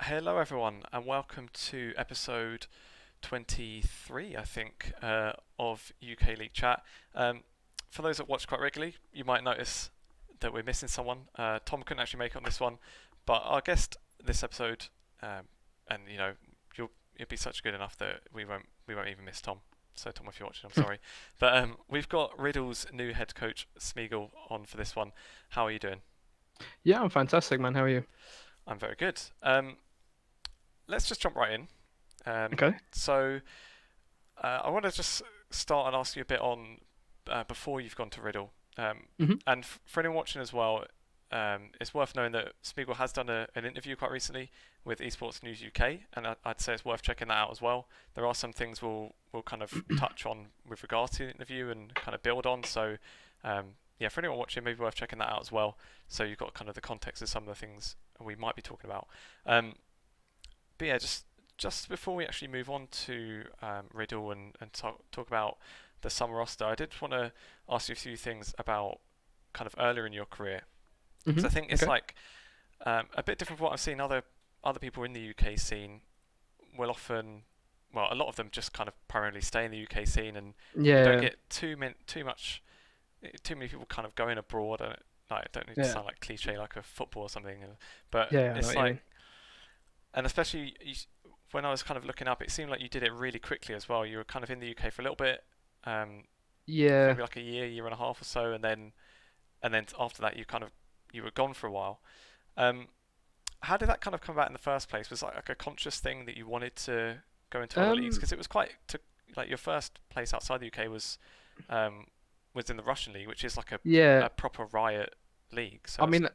Hello, everyone, and welcome to episode 23, I think, of UK League Chat. For those that watch quite regularly, you might notice that we're missing someone. Tom couldn't actually make it on this one, but our guest this episode, and you'll be such good enough that we won't even miss Tom. So Tom, if you're watching, I'm sorry, but we've got Riddle's new head coach Sméagol on for this one. How are you doing? Yeah, I'm fantastic, man. How are you? I'm very good. Let's just jump right in. Okay. I want to just start and ask you a bit on before you've gone to Riddle. hmm And for anyone watching as well, it's worth knowing that Sméagol has done an interview quite recently with Esports News UK, and I'd say it's worth checking that out as well. There are some things we'll kind of touch on with regards to the interview and kind of build on. So yeah, for anyone watching, maybe worth checking that out as well. So you've got kind of the context of some of the things we might be talking about. But yeah, just before we actually move on to Riddle and talk about the summer roster, I did want to ask you a few things about kind of earlier in your career, because I think it's Okay. like a bit different from what I've seen other people in the UK scene will often, well, a lot of them just kind of primarily stay in the UK scene, and you don't Yeah. get too many people kind of going abroad. And like, I don't need to Yeah. sound like cliche like a football or something, but Yeah. I know it's what you like, mean. and especially when I was kind of looking up, it seemed like you did it really quickly as well. You were kind of in the UK for a little bit, Yeah. maybe like a year and a half or so, and then after that you were gone for a while. Um, how did that kind of come about in the first place? Was it like a conscious thing that you wanted to go into other leagues? Um. Because it was quite like your first place outside the UK um, was in the Russian league, which is like Yeah. a proper Riot league. So I it's mean,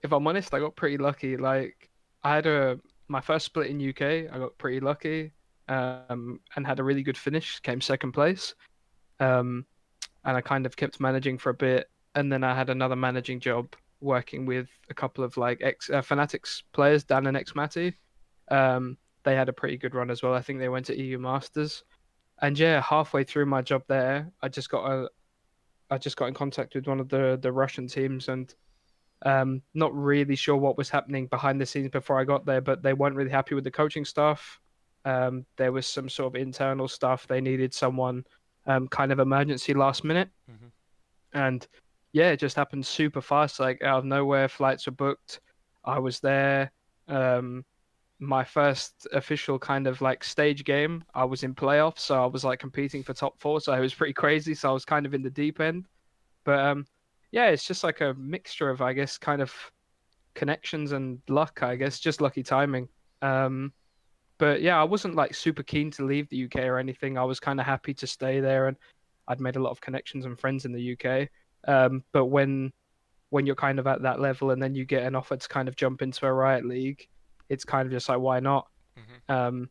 if I'm honest, I got pretty lucky. Like, I had a my first split in UK. I got pretty lucky. And had a really good finish. Came second place. Um. And I kind of kept managing for a bit, and then I had another managing job working with a couple of like ex Fanatics players, Dan and X Matty. Um. They had a pretty good run as well. I think they went to EU Masters. And yeah, halfway through my job there, I just got in contact with one of the Russian teams, and not really sure what was happening behind the scenes before I got there, but they weren't really happy with the coaching staff. There was some sort of internal stuff. They needed someone kind of emergency last minute, hmm and yeah, it just happened super fast. Like out of nowhere, flights were booked. I was there. Um, my first official kind of like stage game, I was in playoffs, so I was like competing for top four, so it was pretty crazy. So I was kind of in the deep end. But yeah, it's just like a mixture of, I guess, kind of connections and luck, I hmm guess, just lucky timing. Um, but yeah, I wasn't like super keen to leave the UK or anything. I was kind of happy to stay there, and I'd made a lot of connections and friends in the UK. But when you're kind of at that level and then you get an offer to kind of jump into a Riot League, it's kind of just like, why not? hmm Um,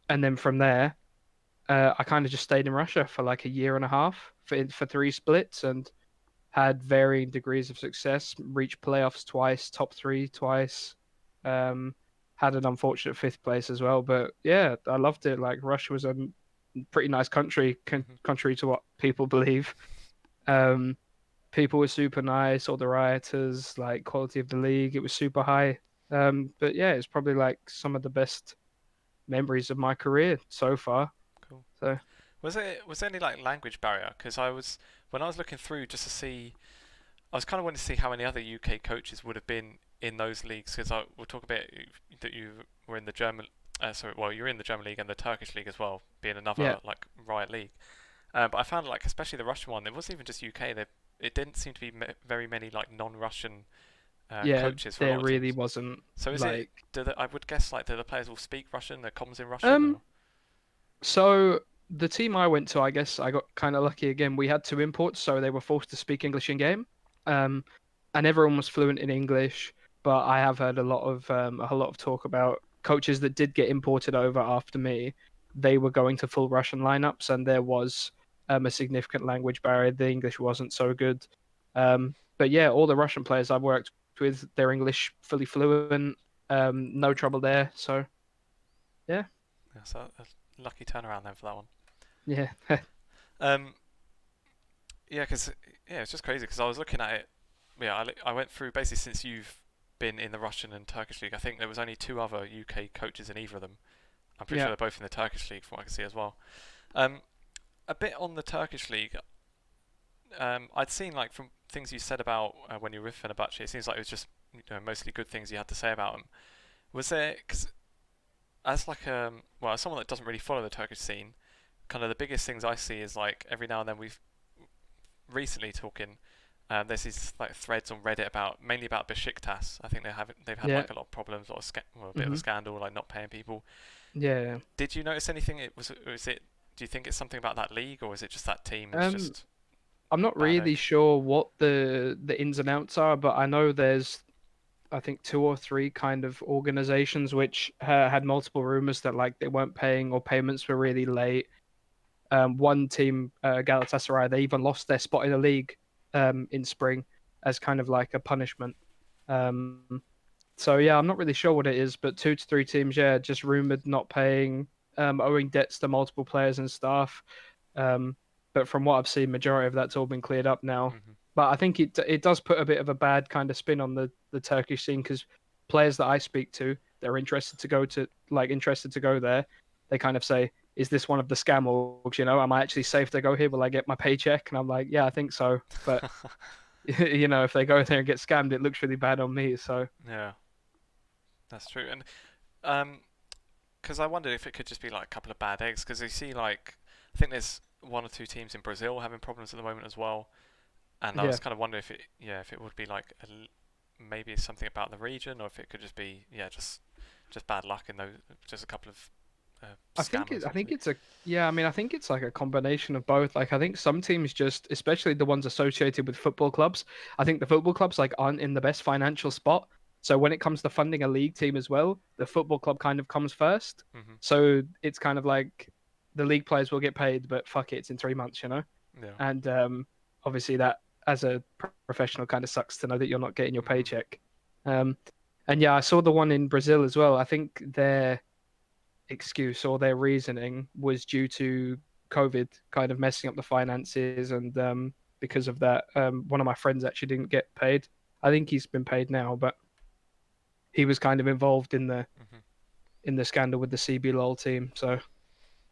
and then from there, I kind of just stayed in Russia for like a year and a half for three splits and had varying degrees of success. Reached playoffs twice, top three twice. Um, had an unfortunate fifth place as well, but yeah, I loved it. Like Russia was a pretty nice country, hmm contrary to what people believe. Um, People were super nice. All the rioters, like quality of the league, it was super high. But yeah, it's probably like some of the best memories of my career so far. Cool. So Was there any like language barrier? Because when I was looking through just to see, I was kind of wanting to see how many other UK coaches would have been in those leagues. Because we'll talk a bit that you were in the German, sorry, well, you're in the German league and the Turkish league as well, being yeah, another like Riot league. But I found like especially the Russian one, it wasn't even just UK. It didn't seem to be very many like non-Russian yeah, coaches for a there lot of really teams. wasn't So is it? like I would guess like do the players all speak Russian? The comms in Russian, um or? so the team I went to, I guess I got kind of lucky again. We had two imports, so they were forced to speak English in game. Um, and everyone was fluent in English, but I have heard a lot of talk about coaches that did get imported over after me. They were going to full Russian lineups, and there was a significant language barrier. The English wasn't so good. But yeah, all the Russian players I've worked with, their English fully fluent, no trouble there. So yeah, Yeah, so a lucky turnaround then for that one. yeah, Um, yeah, because yeah, it's just crazy because I was looking at it. Yeah, I went through basically since you've been in the Russian and Turkish league. I think there was only 2 other UK coaches in either of them. I'm pretty sure Yeah. they're both in the Turkish league, from what I can see as well. Um, a bit on the Turkish league. I'd seen like from things you said about when you were with Fenerbahce, it seems like it was just mostly good things you had to say about them. Was there, cause as like well, as someone that doesn't really follow the Turkish scene, kind of the biggest things I see is like every now and then we've recently talking. There's these like threads on Reddit about mainly about Besiktas. I think they've had Yeah. like a lot of problems, a bit of a Mhm. scandal, like not paying people. Yeah. Did you notice anything? Was it? Do you think it's something about that league, or is it just that team is Um, just I'm not bad really egg? sure what the ins and outs are, but I know there's I think 2 or 3 kind of organizations which had multiple rumors that like they weren't paying or payments were really late. One team, Galatasaray, they even lost their spot in the league in spring as kind of like a punishment. Um, so yeah, I'm not really sure what it is, but 2 to 3 teams, yeah, just rumored not paying, owing debts to multiple players and staff. Um, but from what I've seen, majority of that's all been cleared up now. Hmm. But I think it does put a bit of a bad kind of spin on the Turkish scene because players that I speak to, they're interested to go there. They kind of say, "Is this one of the scam orgs? Am I actually safe to go here? Will I get my paycheck?" And I'm like, "Yeah, I think so." But if they go there and get scammed, it looks really bad on me. So Yeah, that's true. And um, because I wondered if it could just be like a couple of bad eggs. Because you see, like, I think there's 1 or 2 teams in Brazil having problems at the moment as well. And I yeah. was kind of wondering if it would be like maybe something about the region, or if it could just be just bad luck in those, just a couple of scammers I think usually. it's a yeah, I mean I think it's like a combination of both. Like I think some teams just especially the ones associated with football clubs, I think the football clubs like aren't in the best financial spot. So when it comes to funding a league team as well, the football club kind of comes first. Hmm. So it's kind of like the league players will get paid, but fuck it, it's in 3 months. Yeah. And obviously that as a professional kind of sucks to know that you're not getting your Hmm. paycheck. Um, and yeah, I saw the one in Brazil as well. I think they're excuse or their reasoning was due to COVID kind of messing up the finances, and because of that, one of my friends actually didn't get paid. I think he's been paid now, but he was kind of involved in the Hmm. scandal with the CB LOL team. So,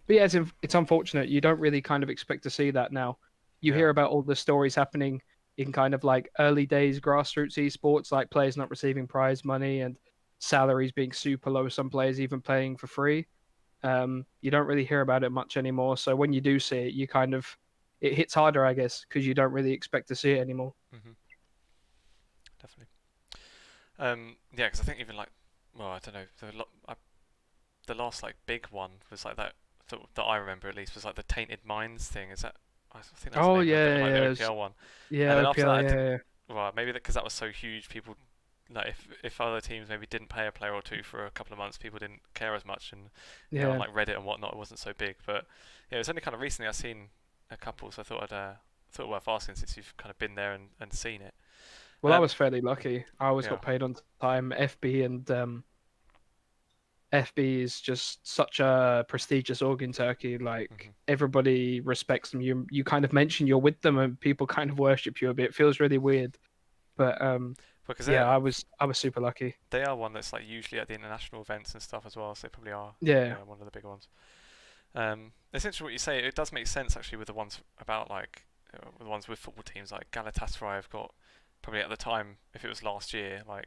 but yeah, it's unfortunate. You don't really kind of expect to see that now. You Yeah. hear about all the stories happening in kind of like early days grassroots esports, like players not receiving prize money and salaries being super low. Some players even playing for free. You don't really hear about it much anymore. So when you do see it, it hits harder, I guess, because you don't really expect to see it anymore. Hmm. Definitely. Yeah, because I think even like, well, I don't know, the last like big one was like that I remember at least was like the Tainted Minds thing. Is that? I think that's the Oh name of it, a bit yeah, like the yeah, OPL one. yeah, And then after OPL, that, I yeah, didn't. yeah, Well, maybe because that was so huge, people like if other teams maybe didn't pay a player or two for a couple of months, people didn't care as much, and on yeah. like Reddit and whatnot, it wasn't so big. But yeah, it was only kind of recently I've seen a couple, so I thought worth asking since you've kind of been there and seen it. Well, I Um, was fairly lucky. I always yeah. got paid on time. FB is just such a prestigious org in Turkey. Hmm. Like everybody respects them. You kind of mention you're with them, and people kind of worship you a bit. It feels really weird, but Because yeah, I was super lucky. they are one that's like usually at the international events and stuff as well, so they probably are Yeah, one of the bigger ones. It's interesting what you say. It does make sense actually with the ones about like the ones with football teams like Galatasaray have got probably at the time if it was last year like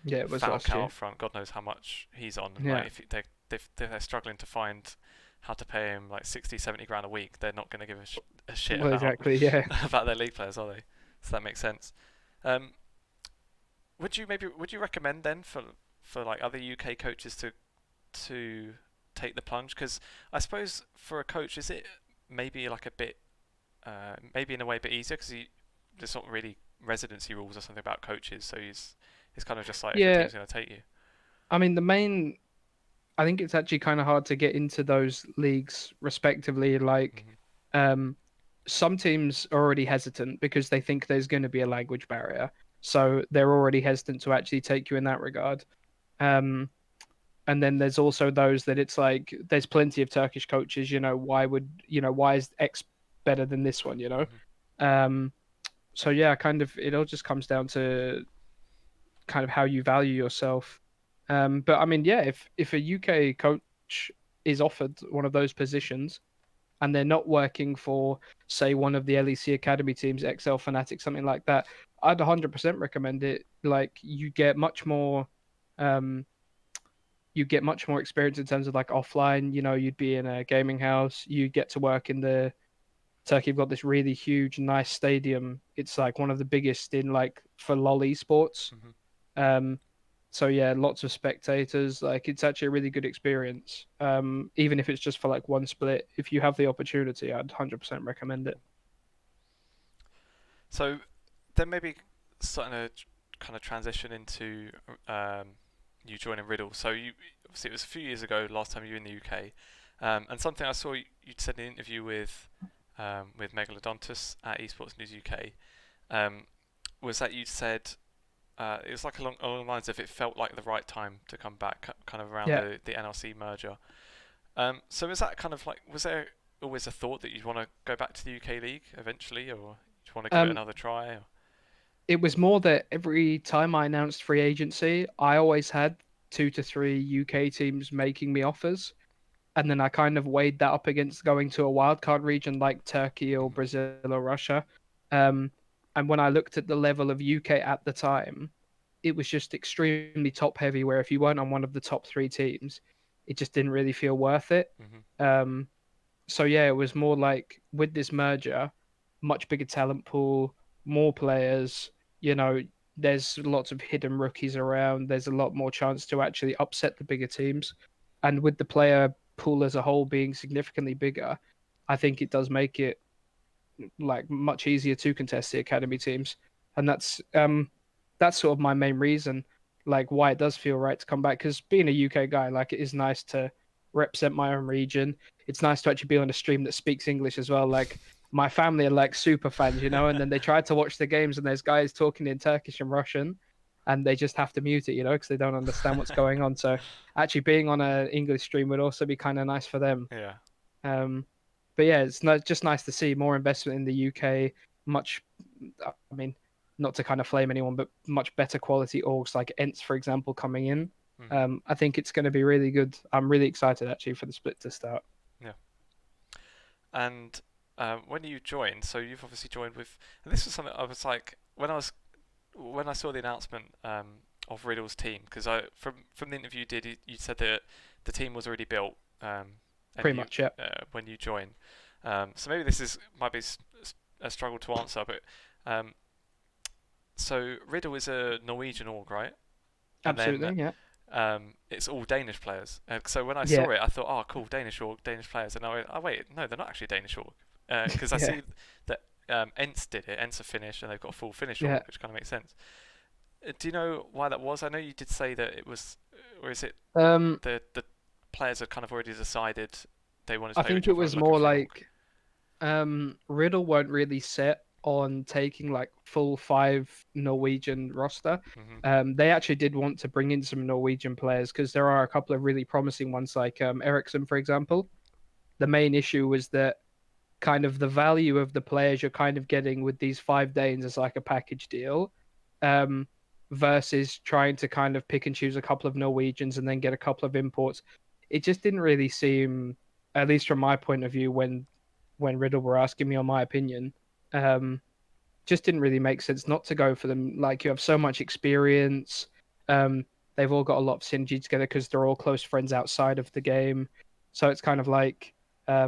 yeah, it was last Falcao year. up front. God knows how much he's on, and like Yeah, if they're struggling to find how to pay him like 60, 70 grand a week, they're not going to give a shit well, about exactly. Yeah. about their league players, are they? So that makes sense. Um, would you recommend then for like other UK coaches to take the plunge? Because I suppose for a coach, is it maybe like a bit, maybe in a way a bit easier because there's not really residency rules or something about coaches, so it's kind of just like if a Yeah, team's going to take you. I mean, I think it's actually kind of hard to get into those leagues respectively. Like, Hmm. um, some teams are already hesitant because they think there's going to be a language barrier. So they're already hesitant to actually take you in that regard. Um, and then there's also those that it's like, there's plenty of Turkish coaches, why is X better than this one? Hmm. Um, so yeah, kind of, it all just comes down to kind of how you value yourself. But I mean, yeah, if a UK coach is offered one of those positions and they're not working for, say, one of the LEC Academy teams, XL Fnatic, something like that, I'd 100% recommend it. Like um, you get much more experience in terms of like offline. You know, you'd be in a gaming house, you get to work in the Turkey. Have got this really huge, nice stadium. It's like one of the biggest in like for LoL esports. Hmm. Um, so yeah, lots of spectators. Like it's actually a really good experience. Even if it's just for like one split, if you have the opportunity, I'd 100% recommend it. So then maybe starting to kind of transition into you joining Riddle. So you obviously it was a few years ago last time you were in the UK, and something I saw you'd said in an interview with Megalodontus at Esports News UK was that you said it was like along the lines of it felt like the right time to come back, kind of around Yeah. the NLC merger. So is that kind of like was there always a thought that you'd want to go back to the UK League eventually, or do you want to give it Um, another try? Or? it was more that every time I announced free agency, I always had 2 to 3 UK teams making me offers. And then I kind of weighed that up against going to a wildcard region like Turkey or Mhm. Brazil or Russia. Um, and when I looked at the level of UK at the time, it was just extremely top heavy. Where if you weren't on one of the top 3 teams, it just didn't really feel worth it. Mhm. Um, so yeah, it was more like with this merger, much bigger talent pool, more players. You know, there's lots of hidden rookies around. There's a lot more chance to actually upset the bigger teams, and with the player pool as a whole being significantly bigger, I think it does make it like much easier to contest the academy teams, and that's sort of my main reason, like why it does feel right to come back. Because being a UK guy, like it is nice to represent my own region. It's nice to actually be on a stream that speaks English as well. Like my family are like super fans, and then they try to watch the games and there's guys talking in Turkish and Russian. And they just have to mute it, because they don't understand what's going on. So actually being on an English stream would also be kind of nice for them. Yeah. Um, but yeah, it's just nice to see more investment in the UK. Much, I mean, not to kind of flame anyone, but much better quality orgs like Ents, for example, coming in. Mhm. I think it's going to be really good. I'm really excited actually for the split to start. Yeah. And when you joined, so you've obviously joined with, and this was something I was like when I saw the announcement of Riddle's team, because I from the interview you did, you said that the team was already built, and Pretty you much, yeah. when you joined. So maybe this is might be a struggle to answer, but um, so Riddle is a Norwegian org, right? And then Absolutely, yeah. it's all Danish players. So when I Yeah, saw it, I thought, oh, cool, Danish org, Danish players. And I went, oh wait, no, they're not actually Danish org, because I yeah, see that Ents did it. Ents are Finnish, and they've got a full Finnish org, yeah. which kind of makes sense. Do you know why that was? I know you did say that it was, or is it Um, the players had kind of already decided they wanted to I play with think each it other and was looking more for an org? like Riddle weren't really set on taking like full 5 Norwegian roster. Mhm. They actually did want to bring in some Norwegian players because there are a couple of really promising ones, like Ericsson, for example. The main issue was that kind of the value of the players you're kind of getting with these 5 Danes as like a package deal, um, versus trying to kind of pick and choose a couple of Norwegians and then get a couple of imports. It just didn't really seem, at least from my point of view, when Riddle were asking me on my opinion, um, just didn't really make sense not to go for them. Like you have so much experience. They've all got a lot of synergy together because they're all close friends outside of the game. So it's kind of like I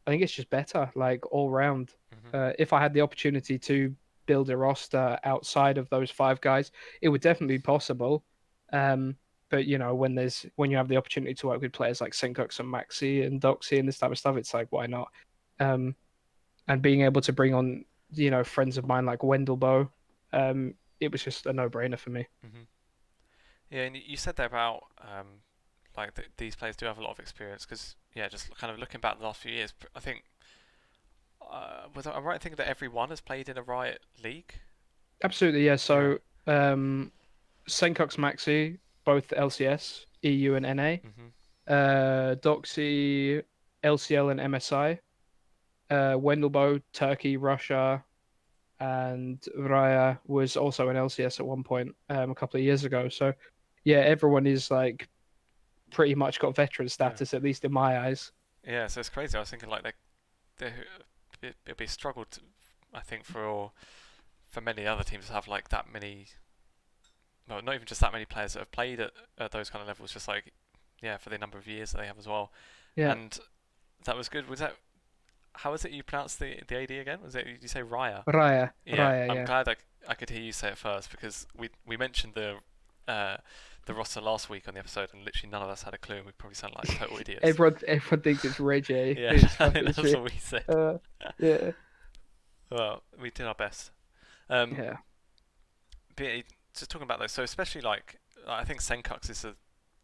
think it's just better, like all round. Mhm. If I had the opportunity to build a roster outside of those 5 guys, it would definitely be possible. Um, but when you have the opportunity to work with players like Sencux and Maxi and Doxy and this type of stuff, it's like why not? Um, and being able to bring on friends of mine like Wendelbo, it was just a no-brainer for me. Mhm. Yeah, and you said there about like these players do have a lot of experience because yeah, just kind of looking back the last few years, I think was I right in thinking that everyone has played in a Riot League? Absolutely, yeah. Yeah. So Sencux Maxi, both LCS, EU and NA. Mhm. Doxy, LCL and MSI. Wendelbo, Turkey, Russia. and Raya was also an LCS at one point a couple of years ago. So yeah, everyone is like pretty much got veteran Yeah. status, at least in my eyes. Yeah, so it's crazy. I was thinking like it'd be a struggle to, I think for many other teams to have like that many. Well, not even just that many players that have played at those kind of levels. Just like yeah, for the number of years that they have as well. Yeah, And that was good. Was that how is it you pronounce the AD again? Was it did you say Raya? Yeah, Raya, I'm yeah. glad I could hear you say it first because we mentioned uh, the roster last week on the episode and literally none of us had a clue and we probably sound like total idiots. Everyone thinks it's Reggie. Yeah, It's I fucking think it's that's me. what we said. Yeah, Well, we did our best. Um, yeah, but yeah, just talking about those, so especially like I think Sencux is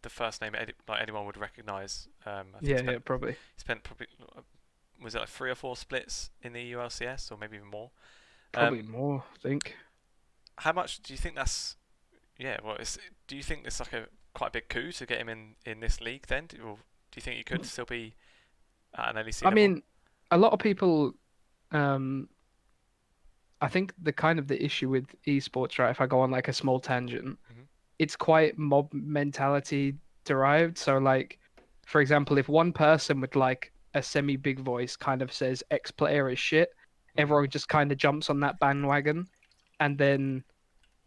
the first name like anyone would recognise. I think yeah, yeah. Probably, he spent probably was it like 3 or 4 splits in the ULCS or maybe even more. probably Um, more. I think. how much do you think that's yeah? Well, do you think it's like a quite a big coup to get him in this league then, or do you think he could still be at an NEC I level? mean, a lot of people. Um, I think the kind of the issue with esports, right? If I go on like a small tangent, Hmm. it's quite mob mentality derived. So like, for example, if one person with like a semi big voice kind of says X player is shit, Hmm. everyone just kind of jumps on that bandwagon, and then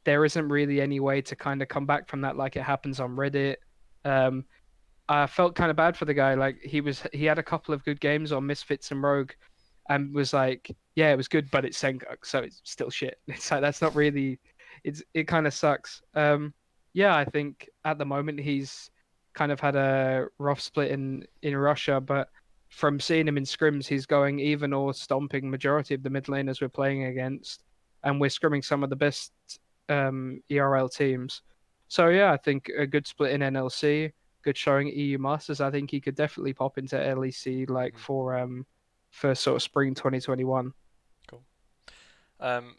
there isn't really any way to kind of come back from that like it happens on Reddit. Um, I felt kind of bad for the guy. Like he had a couple of good games on Misfits and Rogue, and was like, yeah, it was good, but it's Sencux, so it's still shit. It's like that's not really. It kind of sucks. Yeah, I think at the moment he's kind of had a rough split in Russia, but from seeing him in scrims, he's going even or stomping majority of the mid laners we're playing against, and we're scrimming some of the best ERL teams. So yeah, I think a good split in NLC, good showing at EU Masters. I think he could definitely pop into LEC like Hmm. for sort of spring 2021. Cool. Um,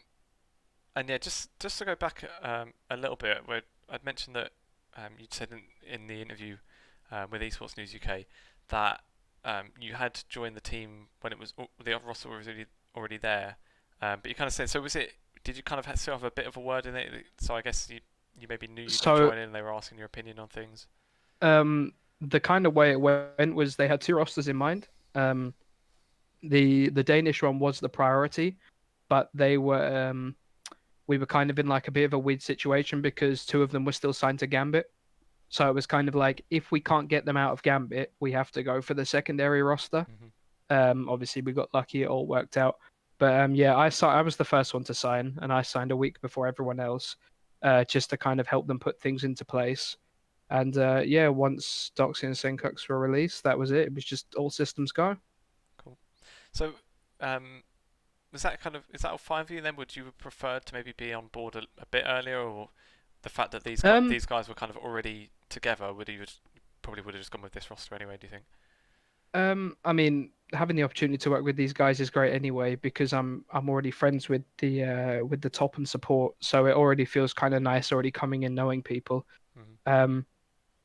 and yeah, just to go back a little bit, where I'd mentioned that you'd said in the interview with Esports News UK that you had joined the team when it was the other roster was already there, but you kind of said so was it? Did you kind of still have a bit of a word in it? So I guess you maybe knew you'd be So joining and they were asking your opinion on things. the kind of way it went was they had two rosters in mind. The Danish one was the priority, but we were kind of in like a bit of a weird situation because two of them were still signed to Gambit. So it was kind of like if we can't get them out of Gambit, we have to go for the secondary roster. Hmm. Obviously we got lucky; it all worked out. But yeah, I was the first one to sign, and I signed a week before everyone else, just to kind of help them put things into place. And yeah, once Doxy and Sencux were released, that was it. It was just all systems go. Cool. So um, was that kind of is that all fine for you then? Would you have preferred to maybe be on board a bit earlier, or the fact that Um, these guys were kind of already together? Would you probably would have just gone with this roster anyway? Do you think? I mean, having the opportunity to work with these guys is great anyway because I'm already friends with the top and support, so it already feels kind of nice already coming in knowing people. Hmm. Um,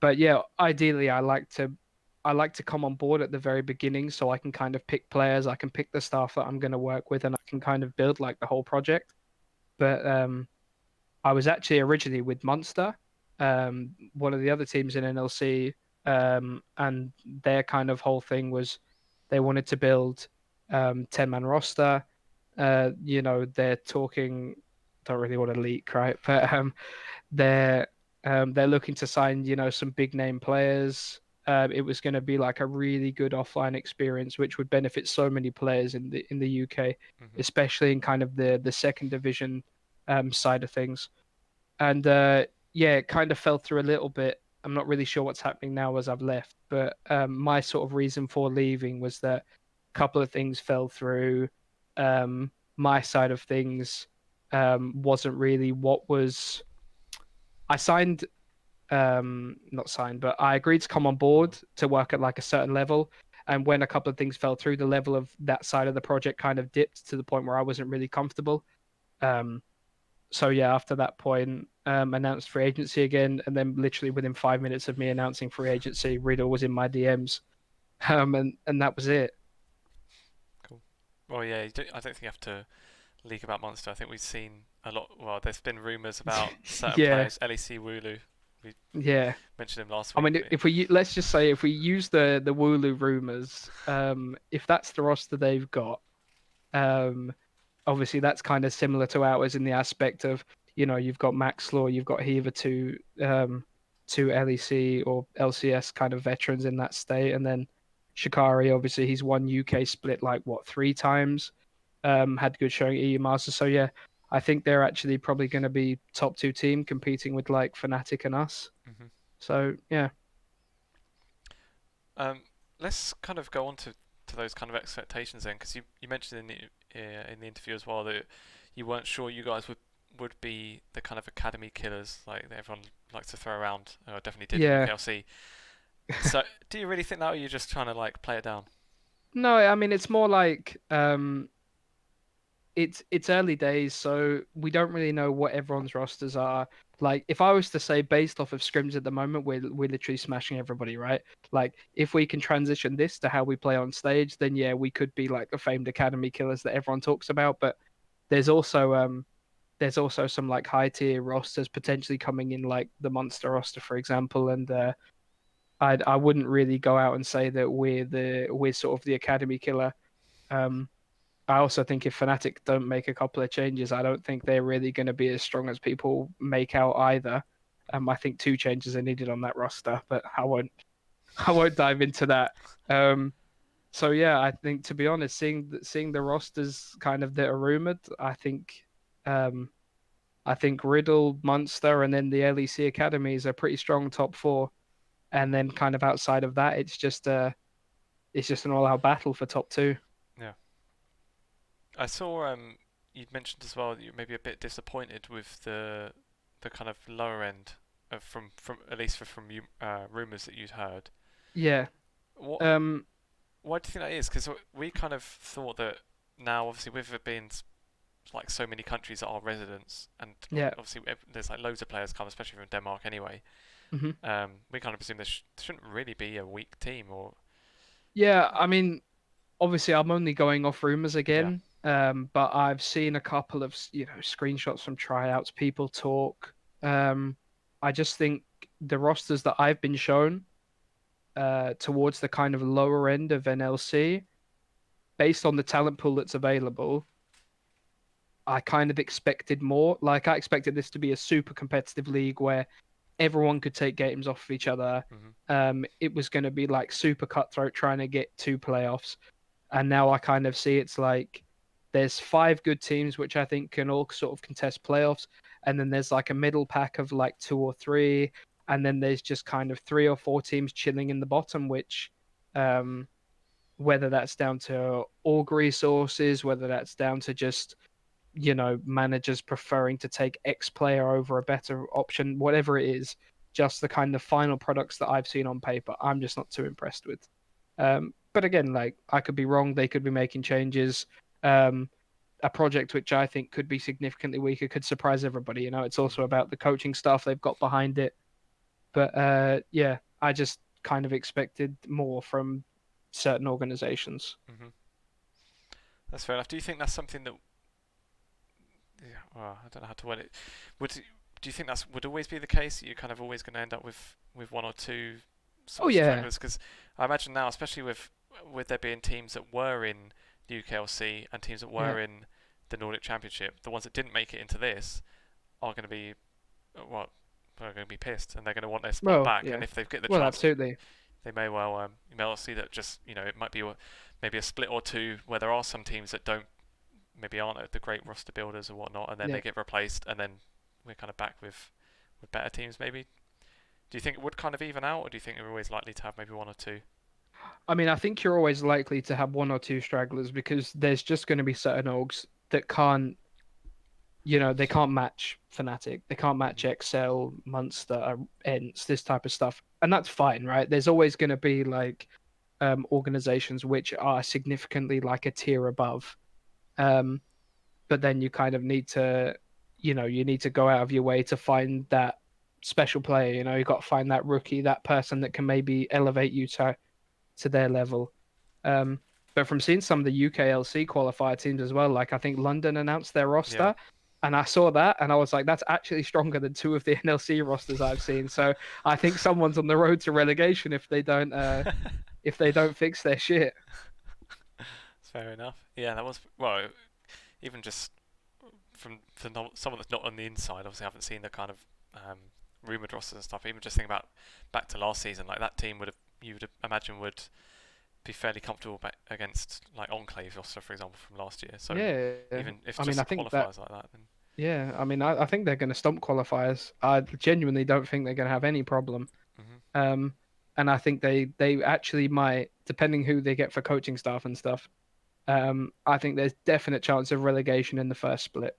but yeah, ideally I like to come on board at the very beginning so I can kind of pick players, I can pick the staff that I'm going to work with, and I can kind of build like the whole project. But I was actually originally with Munster, one of the other teams in NLC, and their kind of whole thing was they wanted to build 10-man roster. They're talking, don't really want to leak, right? But they're they're looking to sign, some big name players. It was going to be like a really good offline experience, which would benefit so many players in the UK, Hmm. especially in kind of the second division side of things. And yeah, it kind of fell through a little bit. I'm not really sure what's happening now as I've left, but my sort of reason for leaving was that a couple of things fell through. My side of things wasn't really what was. I signed, not signed, but I agreed to come on Hmm. board to work at like a certain level. And when a couple of things fell through, the level of that side of the project kind of dipped to the point where I wasn't really comfortable. Um, so yeah, after that point, announced free agency again, and then literally within 5 minutes of me announcing free agency, Riddle was in my DMs, and that was it. Cool. Well, yeah, I don't think you have to leak about Munster. I think we've seen a lot. Well, there's been rumours about certain Yeah, players. LEC Wooloo, we yeah. mentioned him last I week. mean, if we let's just say if we use the Wooloo rumors, if that's the roster they've got, um, obviously that's kind of similar to ours in the aspect of, you've got Max Law, you've got Heaver, two LEC or LCS kind of veterans in that state, and then Shikari, obviously he's won UK split like what 3 times, had good showing at EU Masters. So yeah, I think they're actually probably going to be top 2 team competing with like Fnatic and us. hmm So yeah. Um, let's kind of go on to those kind of expectations then, because you mentioned in the interview as well that you weren't sure you guys would be the kind of academy killers like that everyone likes to throw around. Or definitely did in Yeah. UKLC. So, do you really think that, or are you just trying to like play it down? No, I mean it's more like it's early days, so we don't really know what everyone's rosters are. Like if I was to say based off of scrims at the moment, we're literally smashing everybody, right? Like if we can transition this to how we play on stage, then yeah, we could be like the famed academy killers that everyone talks about. But there's also there's also some like high tier rosters potentially coming in, like the Monster roster, for example, and I wouldn't really go out and say that we're sort of the academy killer. Um, I also think if Fnatic don't make a couple of changes, I don't think they're really going to be as strong as people make out either. I think 2 changes are needed on that roster, but I won't dive into that. So yeah, I think to be honest, seeing the rosters kind of that are rumored, um, I think Riddle, Munster, and then the LEC academies are pretty strong top 4. And then kind of outside of that, it's just an all-out battle for top 2. Yeah, I saw you'd mentioned as well that you're maybe a bit disappointed with the kind of lower end of from at least from you rumors that you'd heard. Yeah. What Um. Why do you think that is? Because we kind of thought that now, obviously, with it being like so many countries that are residents, and Yeah. obviously there's like loads of players come, especially from Denmark anyway. hmm We kind of presume there shouldn't really be a weak team, or Yeah. I mean, obviously, I'm only going off rumors yeah. again. But I've seen a couple of screenshots from tryouts, people talk. I just think the rosters that I've been shown, towards the kind of lower end of NLC, based on the talent pool that's available, I kind of expected more. Like I expected this to be a super competitive league where everyone could take games off of each other. hmm It was going to be like super cutthroat trying to get 2 playoffs. And now I kind of see it's like there's 5 good teams which I think can all sort of contest playoffs, and then there's like a middle pack of like 2 or 3, and then there's just kind of 3 or 4 teams chilling in the bottom, which um, whether that's down to org resources, whether that's down to just managers preferring to take X player over a better option, whatever it is, just the kind of final products that I've seen on paper, I'm just not too impressed with. But again, like I could be wrong, they could be making changes. Um, a project which I think could be significantly weaker could surprise everybody. It's also hmm about the coaching staff they've got behind it. But yeah, I just kind of expected more from certain organizations. hmm That's fair enough. Do you think that's something that? Yeah, well, I don't know how to word it. Would do you think that's would always be the case? You're kind of always going to end up with one or two Oh sort of yeah, stragglers, because I imagine now, especially with there being teams that were in the UKLC and teams that yeah. were in the Nordic Championship, the ones that didn't make it into this are going to be well, they're going to be pissed, and they're going to want their spot Well, back. And yeah. if they get the Well, chance, absolutely. they may well see that just it might be maybe a split or two where there are some teams that don't maybe aren't the great roster builders or whatnot, and then Yeah. they get replaced, and then we're kind of back with better teams maybe. Do you think it would kind of even out, or do you think you're always likely to have maybe one or two? I mean, I think you're always likely to have 1 or 2 stragglers because there's just going to be certain orgs that can't, they can't match Fnatic, they can't match hmm Excel, Munster, Ents, this type of stuff, and that's fine, right? There's always going to be like organizations which are significantly like a tier above, um, but then you kind of need to, you need to go out of your way to find that special player. You got to find that rookie, that person that can maybe elevate you to their level. Um, But from seeing some of the UKLC qualifier teams as well, like I think London announced their Yeah. roster, and I saw that, and I was like, that's actually stronger than two of the NLC rosters I've seen. So I think someone's on the road to relegation if they don't fix their shit. Fair enough. Yeah, that was well. Even just from someone that's not on the inside, obviously I haven't seen the kind of rumored rosters and stuff. Even just thinking about back to last season, like that team you would imagine would be fairly comfortable against like Enclave roster, for example, from last year. So Yeah, even if I mean, just I think that. qualifiers like that, then Yeah, I mean, I think they're going to stomp qualifiers. I genuinely don't think they're going to have any problem. hmm Um, and I think they actually might, depending who they get for coaching staff and stuff. I think there's definite chance of relegation in the first split.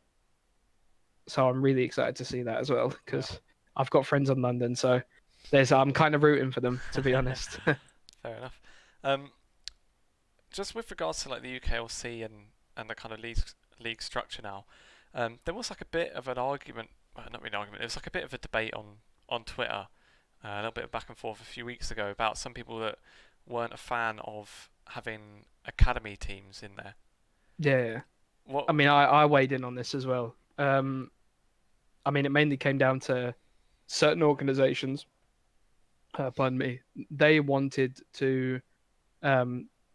So I'm really excited to see that as well yeah. because I've got friends in London, so I'm kind of rooting for them to be honest. Fair enough. Um, just with regards to like the UKLC and the kind of league structure now, there was like a bit of an argument, well, not really an argument. It was like a bit of a debate on Twitter, a little bit of back and forth a few weeks ago about some people that weren't a fan of having academy teams in there. Yeah, What? I mean, I weighed in on this as well. I mean, it mainly came down to certain organizations, pardon me, they wanted to,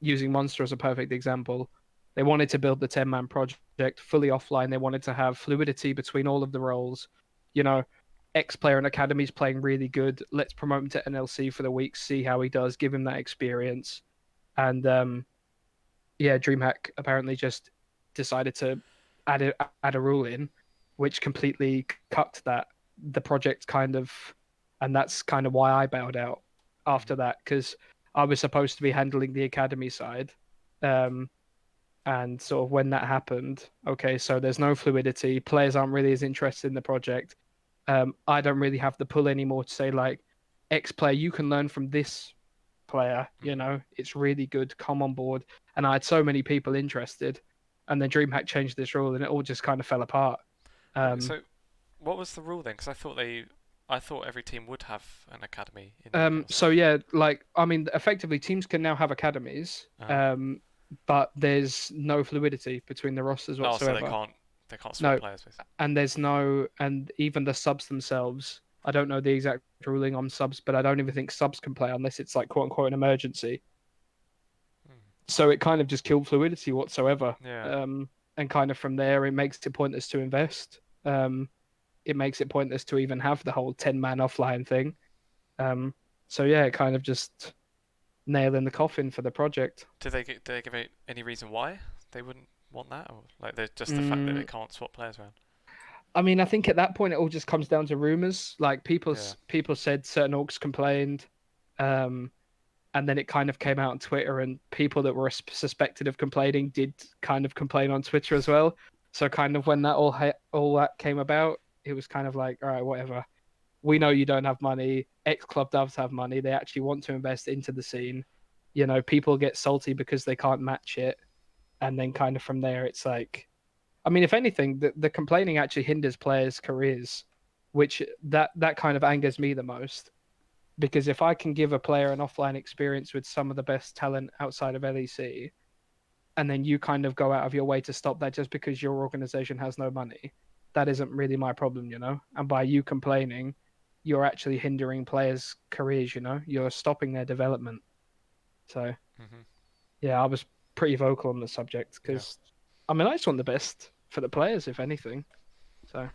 using Munster as a perfect example, they wanted to build the 10-man project fully offline. They wanted to have fluidity between all of the roles. You know, X player in academies playing really good. Let's promote him to NLC for the week, see how he does, give him that experience. And yeah, DreamHack apparently just decided to add a rule in, which completely cut that the project kind of, and that's kind of why I bowed out after Mhm. that because I was supposed to be handling the academy side, um, and sort of when that happened, okay, so there's no fluidity. Players aren't really as interested in the project. I don't really have the pull anymore to say like, X player, you can learn from this player. You Mhm. know, it's really good. Come on board. And I had so many people interested, and then DreamHack changed this rule, and it all just kind of fell apart. Okay, Um, so what was the rule then? Because I thought every team would have an academy in the so UKLC. yeah, like I mean, effectively, teams can now have academies, Uh-huh. but there's no fluidity between the rosters Oh, so whatsoever. they can't swap No, players basically. and there's no, and even the subs themselves. I don't know the exact ruling on subs, but I don't even think subs can play unless it's like quote unquote an emergency. Hmm. So it kind of just killed fluidity whatsoever. Yeah. And kind of from there, it makes it pointless to invest. It makes it pointless to even have the whole 10-man offline thing. Um, so yeah, it kind of just nail in the coffin for the project. Did they give any reason why they wouldn't want that, or like just the fact that they Mm, can't swap players around? I mean, I think at that point it all just comes down to rumors. Like Yeah. people said certain orgs complained, um, and then it kind of came out on Twitter, and people that were suspected of complaining did kind of complain on Twitter as well. So kind of when that all that came about, it was kind of like, all right, whatever. We know you don't have money. X Club does have money. They actually want to invest into the scene. You know, people get salty because they can't match it, and then kind of from there, it's like, I mean, if anything, the complaining actually hinders players' careers, which that kind of angers me the most because if I can give a player an offline experience with some of the best talent outside of LEC, and then you kind of go out of your way to stop that just because your organization has no money, that isn't really my problem, you know? And by you complaining, you're actually hindering players' careers, you know? You're stopping their development. So, Mhm. yeah, I was pretty vocal on the subject Yeah. because, I mean, I just want the best for the players, if anything. So,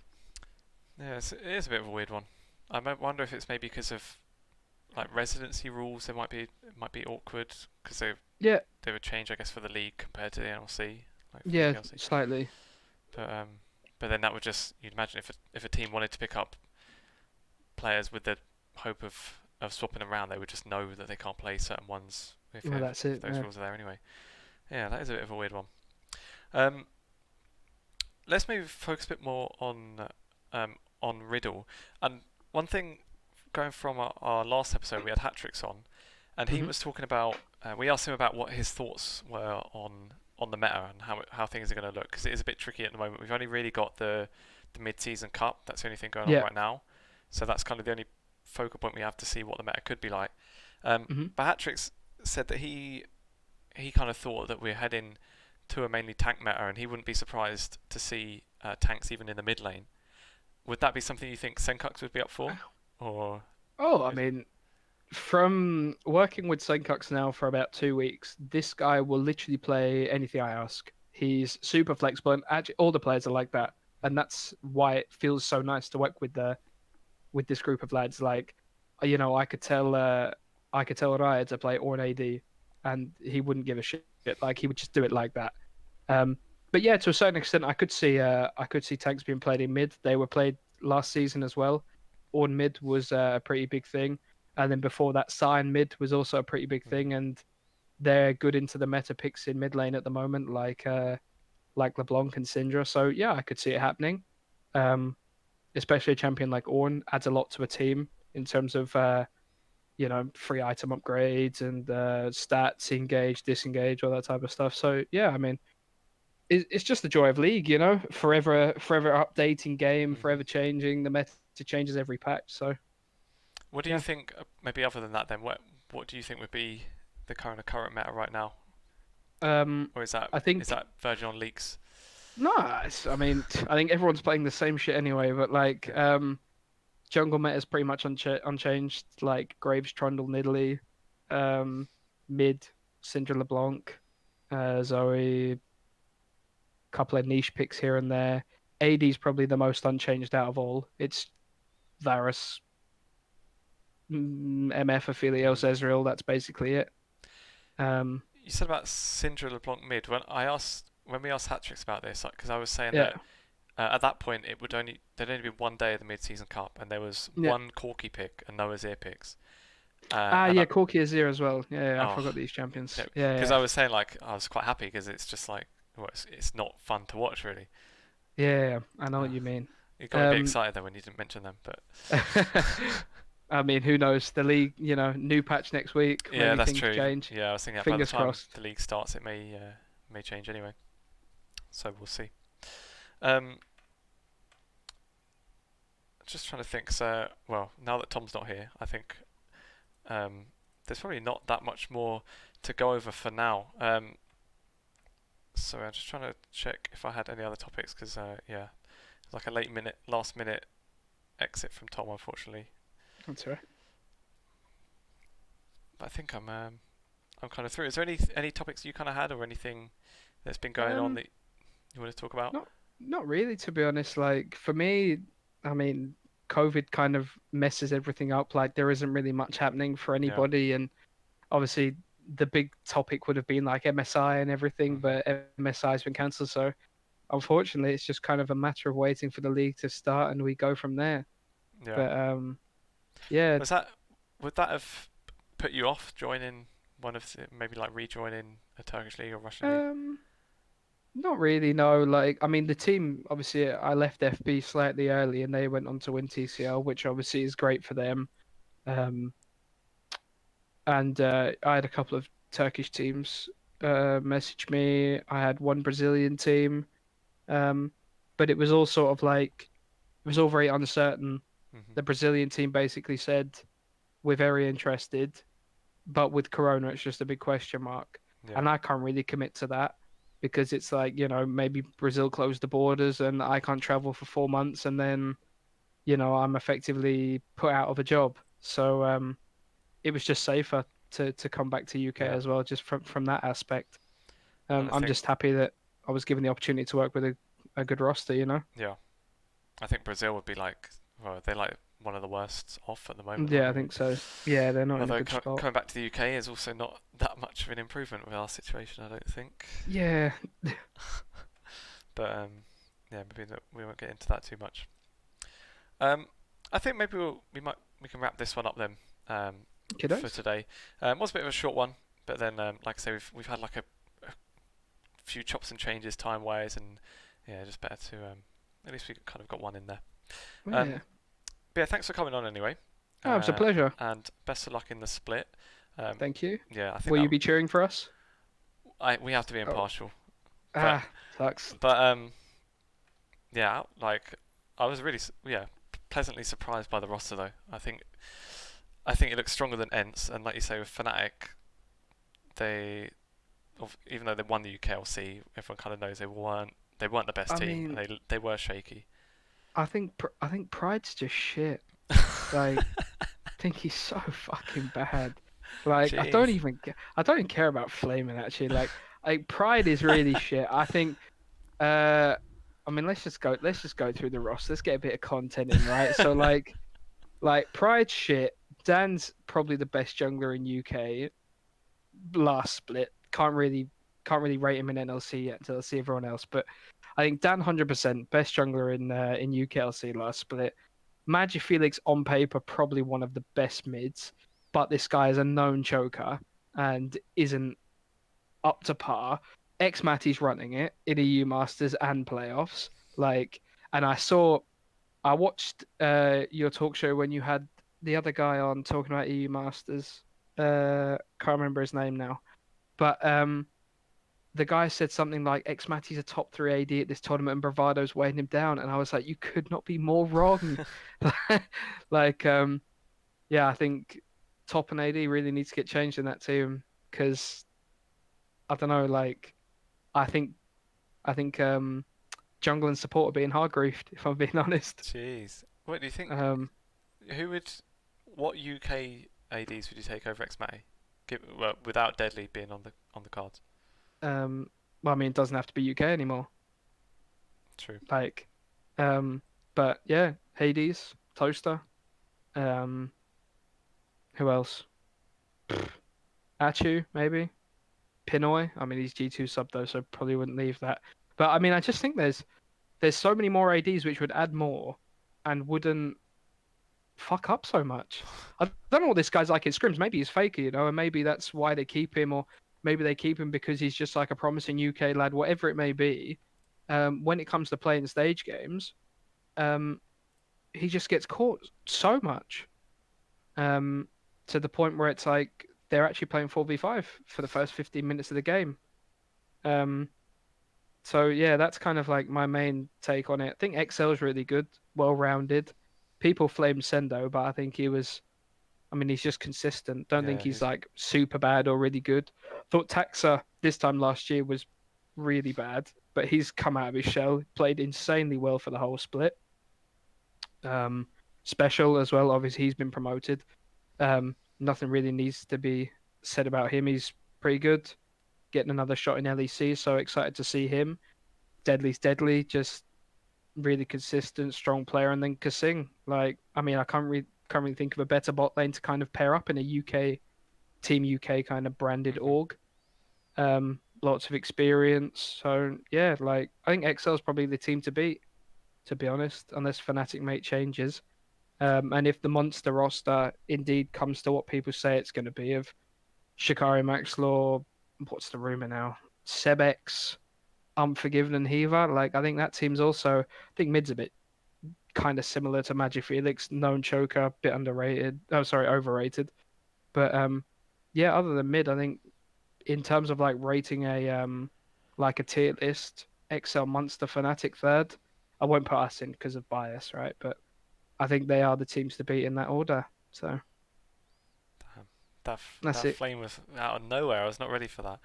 Yeah. It is a bit of a weird one. I might wonder if it's maybe because of like residency rules. It might be awkward because yeah, they would change, I guess, for the league compared to the NLC, like for yeah, UKLC. slightly. But then that would just you'd imagine if a team wanted to pick up players with the hope of swapping them around, they would just know that they can't play certain ones Well, that's if it. those Yeah. rules are there anyway. Yeah, that is a bit of a weird one. Um, let's maybe focus a bit more on Riddle. And one thing going from our last episode, we had Hatrix on, and he hmm was talking about. We asked him about what his thoughts were on the meta and how things are going to look because it is a bit tricky at the moment. We've only really got the mid-season cup. That's the only thing going on Yeah. right now. So that's kind of the only focal point we have to see what the meta could be like. hmm But Hatrix said that he kind of thought that we're heading to a mainly tank meta, and he wouldn't be surprised to see tanks even in the mid lane. Would that be something you think Sencux would be up for, or? Oh, I mean, from working with Sencux now for about 2 weeks, this guy will literally play anything I ask. He's super flexible, and actually, all the players are like that, and that's why it feels so nice to work with this group of lads. Like, I could tell Riot to play Ornn AD, and he wouldn't give a shit. Like, he would just do it like that. Um, but yeah, to a certain extent, I could see tanks being played in mid. They were played last season as well. Ornn mid was a pretty big thing, and then before that, Sion mid was also a pretty big thing, and they're good into the meta picks in mid lane at the moment, like LeBlanc and Syndra. So yeah, I could see it happening. Um, Especially a champion like Ornn adds a lot to a team in terms of free item upgrades and stats, engage, disengage, all that type of stuff. So yeah, I mean, it's just the joy of League, forever updating game, Mm-hmm. forever changing. The meta changes every patch. So What do you yeah. think? Maybe other than that, then what do you think would be the current meta right now, or I think is that verging on leaks? no. I mean, I think everyone's playing the same shit anyway. But like, jungle meta is pretty much unchanged. Like Graves, Trundle, Nidalee, mid, Syndra LeBlanc, Zoe, couple of niche picks here and there. AD is probably the most unchanged out of all. It's Varus, MF, Aphelios, Ezreal. That's basically it. Um, You said about Syndra LeBlanc mid. When we asked Hatrix about this, because I was saying yeah, that at that point there'd only been one day of the mid-season cup, and there was yeah. one Corki pick and no Azir picks. Yeah, And Corki is here as well. Yeah, I oh, forgot these champions. because Yeah, I was saying like I was quite happy because it's just like well, it's not fun to watch really. yeah. I know Uh, what you mean. it got me a bit Um, excited then when you didn't mention them, but I mean, who knows? The league, new patch next week. yeah, Maybe that's things true. change. Yeah, I was thinking that by the Fingers time crossed. the league starts, it may change anyway. So we'll see. Um, just trying to think. So, well, now that Tom's not here, I think there's probably not that much more to go over for now. So I'm just trying to check if I had any other topics because yeah, it's like a last minute exit from Tom, unfortunately. That's all right. But I think I'm kind of through. Is there any topics you kind of had or anything that's been going on Um, that you want to talk about? not really, to be honest. Like for me, I mean, COVID kind of messes everything up. Like there isn't really much happening for Yeah. anybody, and obviously the big topic would have been like MSI and everything, Mhm. but MSI's been cancelled. So unfortunately, it's just kind of a matter of waiting for the league to start, and we go from there. Yeah. But yeah, Was that would that have put you off joining one of maybe like rejoining a Turkish league or Russian league? um, not really. No, like I mean, the team obviously I left FB slightly early, and they went on to win TCL, which obviously is great for them. Um, and I had a couple of Turkish teams message me. I had one Brazilian team, um, but it was all sort of like it was all very uncertain. Mhm. The Brazilian team basically said, "We're very interested, but with Corona, it's just a big question mark." Yeah. And I can't really commit to that because it's like, maybe Brazil closed the borders and I can't travel for 4 months and then, I'm effectively put out of a job. So it was just safer to come back to UK Yeah. as well, just from that aspect. And I I'm think just happy that I was given the opportunity to work with a good roster. yeah, I think Brazil would be like well, they're like one of the worst off at the moment, aren't Yeah, I they? think so. Yeah, they're not in a Although good spot. coming back to the UK is also not that much of an improvement with our situation, I don't think. Yeah, But yeah, maybe we won't get into that too much. Um, I think maybe we can wrap this one up then for kiddos. today. It was a bit of a short one, but then like I say, we've had like a few chops and changes time wise, and yeah, just better to at least we kind of got one in there. Yeah, But yeah, thanks for coming on anyway, oh, it's a pleasure. and best of luck in the split. Thank you. Yeah, I think Will you that be cheering for us? we have to be Oh, impartial, but sucks. but yeah, like I was really pleasantly surprised by the roster though. I think it looks stronger than Ents, and like you say with Fnatic, they even though they won the UKLC, everyone kind of knows they weren't the best I team, and mean, they were shaky. I think Pride's just shit. Like, I think he's so fucking bad. Like, Jeez. I don't even care about flaming actually. Like Pride is really shit. I think. Uh, I mean, let's just go through the roster. Let's get a bit of content in, right? So like Pride shit. Dan's probably the best jungler in UK. Last split. Can't really rate him in NLC yet until I see everyone else. But I think Dan 100% best jungler in UKLC last split. Magic Felix on paper probably one of the best mids, but this guy is a known choker and isn't up to par. X Matty's running it in EU Masters and playoffs. Like, and I watched your talk show when you had the other guy on talking about EU Masters. Can't remember his name now, but the guy said something like X Matty's a top 3 AD at this tournament and Bravado's weighing him down, and I was like, you could not be more wrong. Like, yeah, I think top and AD really needs to get changed in that team because I don't know, like, I think jungle and support are being hard griefed, if I'm being honest. Jeez. What do you think? Um, Who would? What UK ADs would you take over Xmati? Well, without Deadly being on the cards. well, I mean, it doesn't have to be UK anymore. True. Like, um, but yeah, Hades, Toaster. Um, who else? Achu, maybe. Pinoy. I mean, he's G2 sub though, so probably wouldn't leave that. But I mean, I just think there's so many more ADs which would add more and wouldn't fuck up so much. I don't know what this guy's like in scrims. Maybe he's faker, and maybe that's why they keep him, or maybe they keep him because he's just like a promising UK lad, whatever it may be. When it comes to playing stage games, um, he just gets caught so much, to the point where it's like they're actually playing 4v5 for the first 15 minutes of the game. Um, so yeah, that's kind of like my main take on it. I think XL's really good, well-rounded. People flame Sendo, but I think I mean, he's just consistent. Don't think Yeah, he's like super bad or really good. Thought Taxa this time last year was really bad, but he's come out of his shell, played insanely well for the whole split. Um, Special as well. Obviously, he's been promoted. Nothing really needs to be said about him. He's pretty good. Getting another shot in LEC, so excited to see him. Deadly's deadly, just really consistent, strong player. And then Kasing, like, I mean, I can't really think of a better bot lane to kind of pair up in a UK Team UK kind of branded hmm org. Lots of experience. So yeah, like I think XL is probably the team to beat, to be honest, unless Fnatic make changes. And if the Munster roster indeed comes to what people say it's going to be of Shikari, Maxlaw, what's the rumor now? Sebex, Unforgiven, and Hiva. Like I think that team's also. I think mid's a bit kind of similar to Magic Felix, known choker, bit underrated. Oh, sorry, overrated. But yeah, other than mid, I think in terms of like rating like a tier list, XL Munster Fnatic third. I won't put us in because of bias, right? But I think they are the teams to beat in that order. So Damn. That that's that it. flame was out of nowhere. I was not ready for that.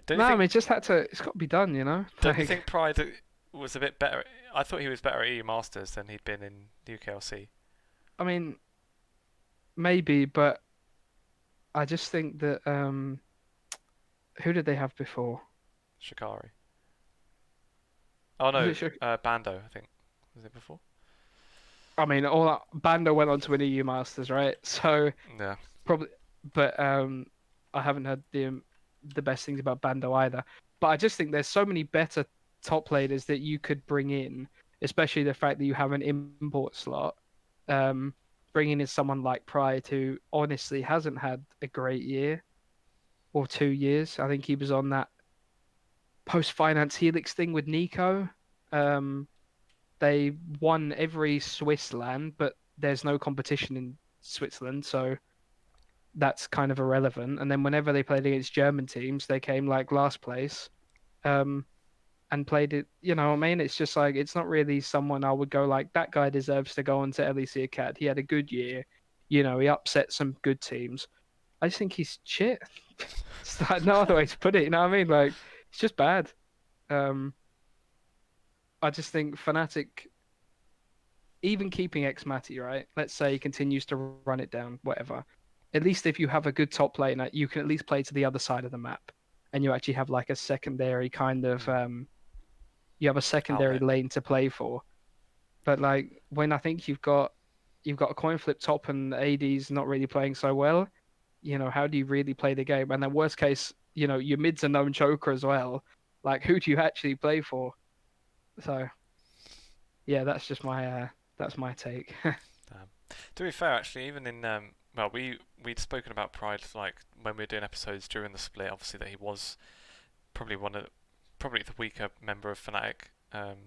Don't you No, I mean, think? it just had to. It's got to be done, you know. Don't you Like, think Pride was a bit better? I thought he was better at EU Masters than he'd been in UKLC. I mean, maybe, but I just think that who did they have before? Shikari. Oh Was no, it? Bando. I think was it before? I mean, all that, Bando went on to win EU Masters, right? So Yeah. probably, but I haven't heard the best things about Bando either. But I just think there's so many better top leaders that you could bring in, especially the fact that you have an import slot. Um, Bringing in someone like Pride, who honestly hasn't had a great year or 2 years. I think he was on that post-finance Helix thing with Nico. Um, they won every Swiss land, but there's no competition in Switzerland, so that's kind of irrelevant. And then whenever they played against German teams, they came like last place, um, and played it. You know what I mean? It's just like it's not really someone I would go like that guy deserves to go on to LEC Acad. He had a good year. He upset some good teams. I just think he's shit. It's like no other way to put it. You know what I mean? Like it's just bad. Um, I just think Fnatic, even keeping Xmati, right? Let's say he continues to run it down, whatever. At least if you have a good top laner, you can at least play to the other side of the map, and you actually have like a secondary kind of you have a secondary Outlet. lane to play for. But like when I think you've got a coin flip top and AD's not really playing so well, how do you really play the game? And then worst case, your mid's a known choker as well. Like who do you actually play for? So yeah, that's my take. To be fair, actually, even in well, we'd spoken about Pride like when we were doing episodes during the split. Obviously, that he was probably probably the weaker member of Fnatic.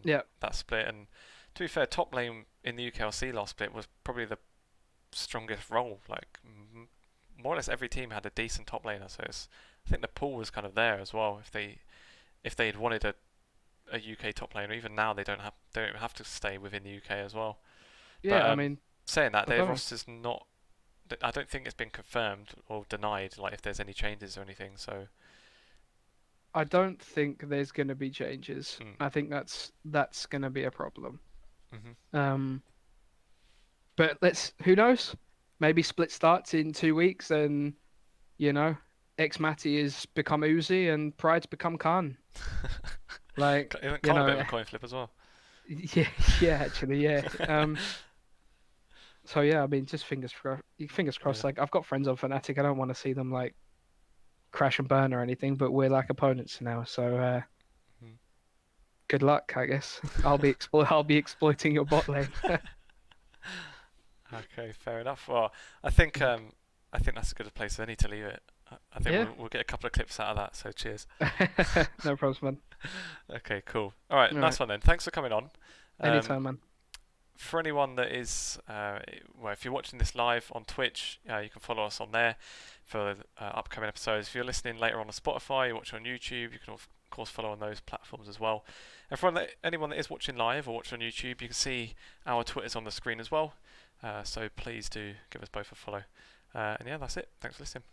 Yeah. That split, and to be fair, top lane in the UKLC last split was probably the strongest role. Like more or less every team had a decent top laner, so I think the pool was kind of there as well. If they had wanted a UK top laner, even now they don't even have to stay within the UK as well. Yeah, But I mean, saying that, their above- roster's not. I don't think it's been confirmed or denied. Like if there's any changes or anything. So I don't think there's going to be changes. Mm. I think that's going to be a problem. hmm But who knows? Maybe split starts in 2 weeks, and Xmati has become Uzi and Pride's become Khan. Like isn't kind of a bit of a coin flip as well. yeah, yeah, actually, yeah. So yeah, I mean, just fingers crossed. Fingers crossed. Yeah. Like I've got friends on Fnatic. I don't want to see them like crash and burn or anything, but we're like opponents now. So Mhm. good luck, I guess. I'll be exploiting your bot lane. Okay, fair enough. Well, I think that's as good a place as any to leave it. I think Yeah. we'll get a couple of clips out of that. So cheers. No problems, man. Okay, cool. All right, All nice one then. Thanks for coming on. Anytime, man. For anyone that is, well, if you're watching this live on Twitch, you can follow us on there for upcoming episodes. If you're listening later on Spotify, you watch on YouTube, you can of course follow on those platforms as well. And for anyone that is watching live or watching on YouTube, you can see our Twitters on the screen as well. So please do give us both a follow. And yeah, that's it. Thanks for listening.